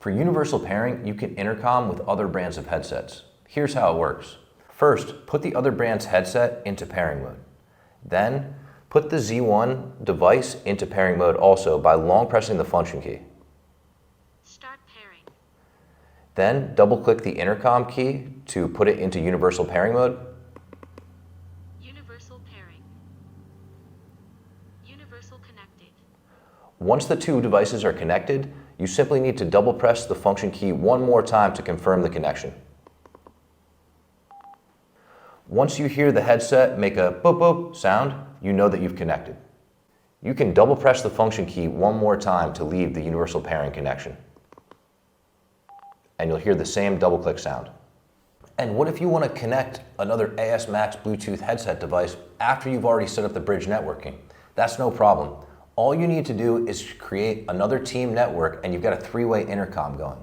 For universal pairing, you can intercom with other brands of headsets. Here's how it works. First, put the other brand's headset into pairing mode. Then, put the Z1 device into pairing mode also by long pressing the function key. Start pairing. Then, double-click the intercom key to put it into universal pairing mode. Universal pairing. Universal connected. Once the two devices are connected, you simply need to double press the function key one more time to confirm the connection. Once you hear the headset make a boop boop sound, you know that you've connected. You can double press the function key one more time to leave the universal pairing connection. And you'll hear the same double click sound. And what if you want to connect another ASMAX Bluetooth headset device after you've already set up the bridge networking? That's no problem. All you need to do is create another team network and you've got a three-way intercom going.